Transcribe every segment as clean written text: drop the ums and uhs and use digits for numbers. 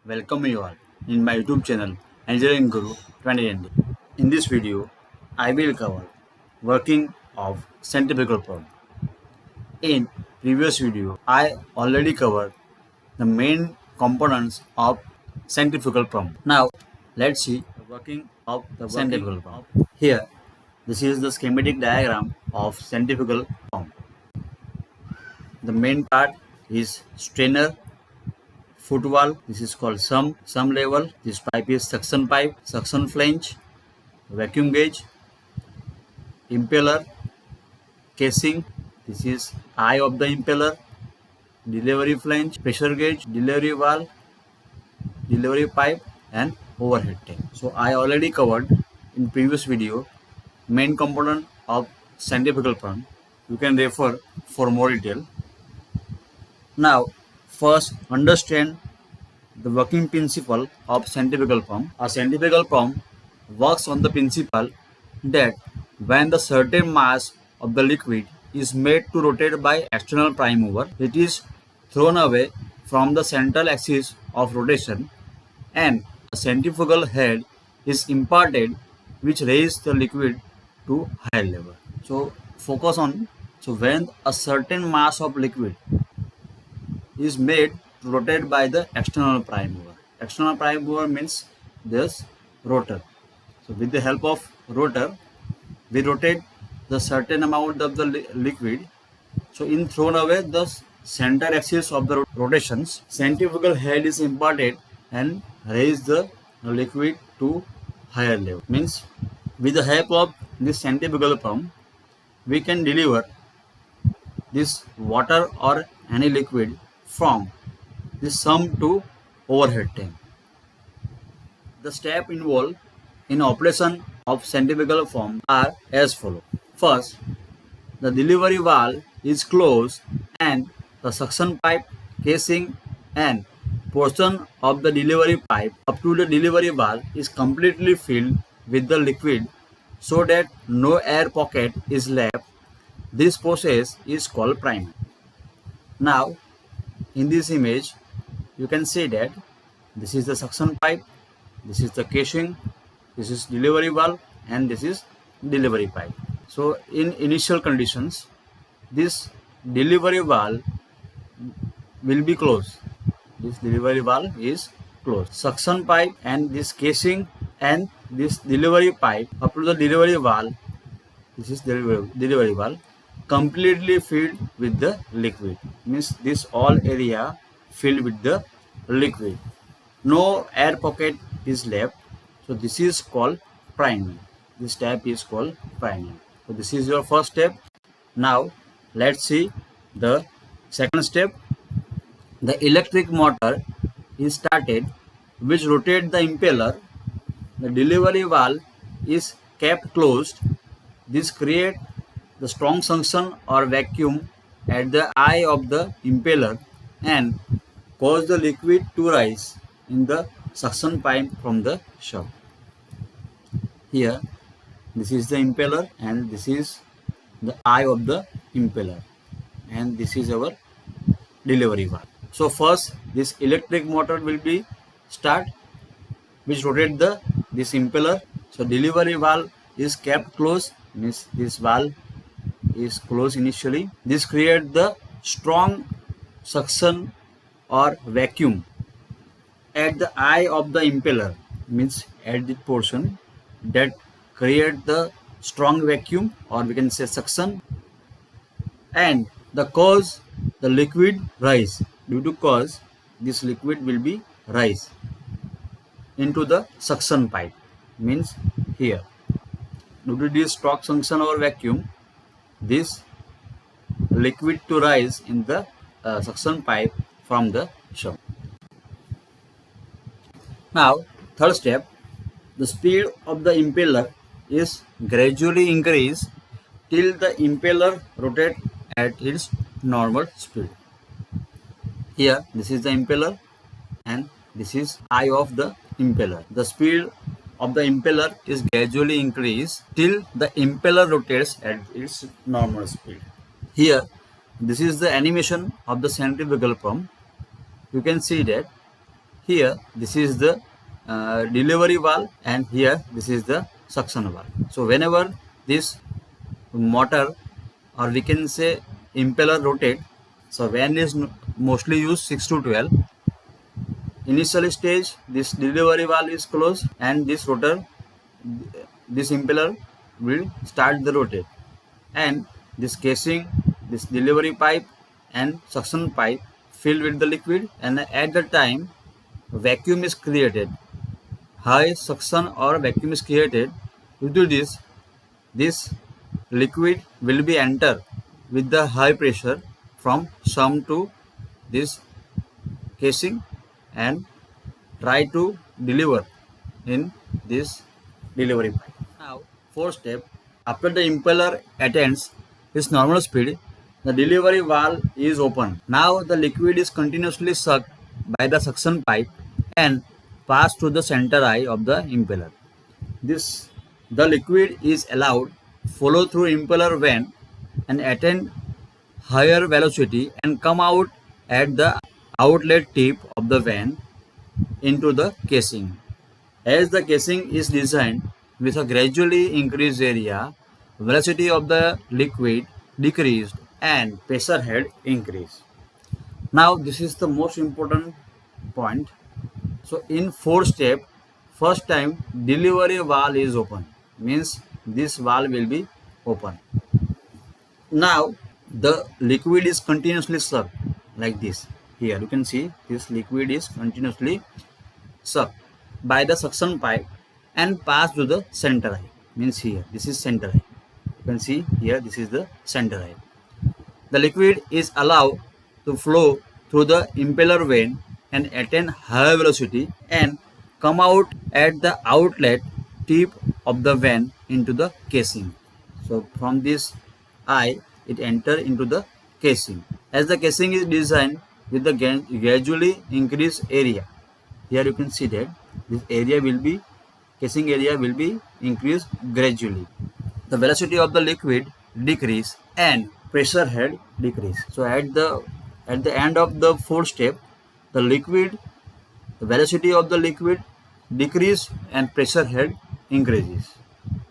Welcome you all in my YouTube channel Engineering Guru 2020. In this video, I will cover working of centrifugal pump. In previous video, I already covered the main components of centrifugal pump. Now, let's see the working of the centrifugal pump. Here, this is the schematic diagram of centrifugal pump. The main part is strainer, footwall. This is called sum level. This pipe is suction pipe, suction flange, vacuum gauge, impeller, casing. This is eye of the impeller, delivery flange, pressure gauge, delivery valve, delivery pipe, and overhead tank. So I already covered in previous video main component of centrifugal pump. You can refer for more detail. Now, first understand the working principle of centrifugal pump. A centrifugal pump works on the principle that when the certain mass of the liquid is made to rotate by external prime mover, it is thrown away from the central axis of rotation and a centrifugal head is imparted which raises the liquid to higher level. So focus on, when a certain mass of liquid is made to rotate by the external prime mover. External prime mover means this rotor. So with the help of rotor, we rotate the certain amount of the liquid. So in thrown away the center axis of the rotations, centrifugal head is imparted and raise the liquid to higher level. Means with the help of this centrifugal pump, we can deliver this water or any liquid from this sump to overhead tank. The steps involved in operation of centrifugal pump are as follows. First, the delivery valve is closed and the suction pipe, casing and portion of the delivery pipe up to the delivery valve is completely filled with the liquid so that no air pocket is left. This process is called priming. Now, in this image, you can see that this is the suction pipe, this is the casing, this is delivery valve, and this is delivery pipe. So in initial conditions, this delivery valve will be closed. This delivery valve is closed. Suction pipe and this casing and this delivery pipe up to the delivery valve, this is delivery valve, completely filled with the liquid. Means this all area filled with the liquid. No air pocket is left. So this is called priming. This step is called priming. So this is your first step. Now let's see the second step. The electric motor is started which rotate the impeller. The delivery valve is kept closed. This create the strong suction or vacuum at the eye of the impeller and cause the liquid to rise in the suction pipe from the shaft. Here, this is the impeller and this is the eye of the impeller and this is our delivery valve. So first, this electric motor will be start which rotate this impeller. So delivery valve is kept closed, means this valve is closed initially. This create the strong suction or vacuum at the eye of the impeller, means at the portion that create the strong vacuum or we can say suction, and the cause the liquid rise. Due to cause this liquid will be rise into the suction pipe, means here due to this strong suction or vacuum, this liquid to rise in the suction pipe from the shaft. Now third step, the speed of the impeller is gradually increased till the impeller rotate at its normal speed. Here this is the impeller and this is eye of the impeller. The speed of the impeller is gradually increased till the impeller rotates at its normal speed. Here this is the animation of the centrifugal pump. You can see that Here this is the delivery valve, and here this is the suction valve. So whenever this motor, or we can say impeller, rotate, so when is mostly used 6 to 12. Initial stage, this delivery valve is closed, and this rotor, this impeller will start the rotate, and this casing, this delivery pipe and suction pipe filled with the liquid, and at the time vacuum is created, high suction or vacuum is created. Due to this liquid will be enter with the high pressure from some to this casing and try to deliver in this delivery pipe. Now, fourth step, after the impeller attains its normal speed, the delivery valve is open. Now the liquid is continuously sucked by the suction pipe and passed through the center eye of the impeller. The liquid is allowed follow through impeller vane and attain higher velocity and come out at the outlet tip of the vane into the casing. As the casing is designed with a gradually increased area, velocity of the liquid decreased and pressure head increased. Now this is the most important point. So in fourth step, first time delivery valve is open, means this valve will be open. Now the liquid is continuously sucked like this. Here you can see this liquid is continuously sucked by the suction pipe and passed to the center eye, means here this is center eye. You can see here this is the center eye. The liquid is allowed to flow through the impeller vane and attain higher velocity and come out at the outlet tip of the vane into the casing. So from this eye it enter into the casing. As the casing is designed with the gradually increased area, here you can see that this area will be, casing area will be increased gradually. The velocity of the liquid decrease and pressure head decrease. So at the end of the fourth step, the velocity of the liquid decrease and pressure head increases.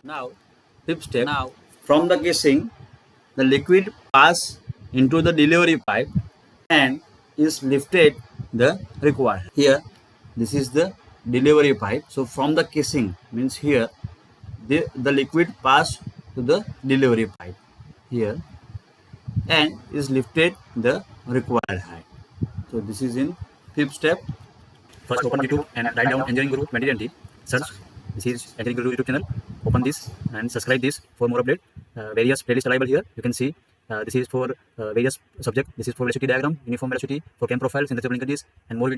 Now fifth step, from the casing the liquid pass into the delivery pipe and is lifted the required. Here this is the delivery pipe. So from the casing, means here the liquid pass to the delivery pipe here and is lifted the required height. So this is in fifth step. First open YouTube and write down Engineering Guru 2020. Search. This is Engineering Guru YouTube channel. Open this and subscribe this for more update. Various playlists available here. You can see this is for various subject. This is for velocity diagram, uniform velocity, for cam profiles, synthesizer linkages, and more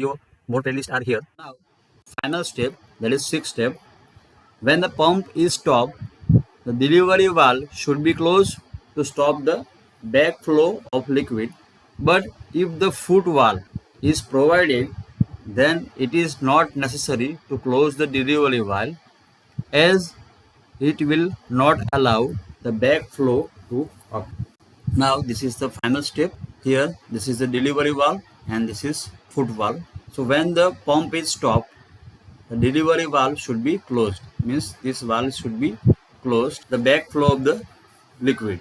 playlists are here. Now, final step, that is sixth step. When the pump is stopped, the delivery valve should be closed to stop the backflow of liquid. But if the foot valve is provided, then it is not necessary to close the delivery valve, as it will not allow the backflow to occur. Now this is the final step. Here this is the delivery valve and this is foot valve. So when the pump is stopped, the delivery valve should be closed, means this valve should be closed, the backflow of the liquid.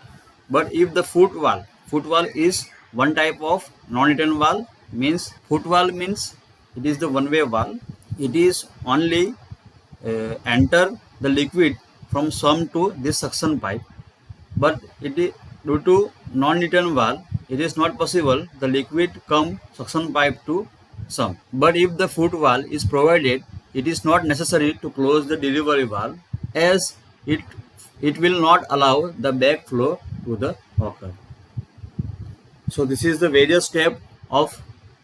But if the foot valve is one type of non-return valve, means foot valve means it is the one-way valve. It is only enter the liquid from some to this suction pipe, but it is due to non-return valve, it is not possible the liquid come suction pipe to some. But if the foot valve is provided, it is not necessary to close the delivery valve, as it will not allow the backflow to the occur. So this is the various step of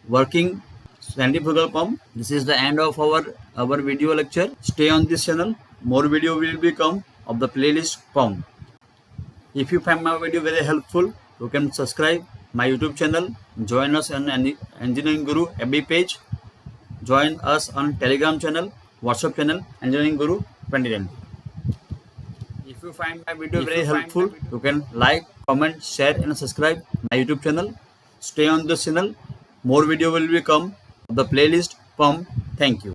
working centrifugal pump. This is the end of our video lecture. Stay on this channel. More video will become of the playlist pump. If you find my video very helpful, you can subscribe my YouTube channel, join us on Engineering Guru FB page, join us on Telegram channel, WhatsApp channel, Engineering Guru 2020. If you find my video very helpful, you can like, comment, share and subscribe my YouTube channel. Stay on this channel. More video will become of the playlist pump. Thank you.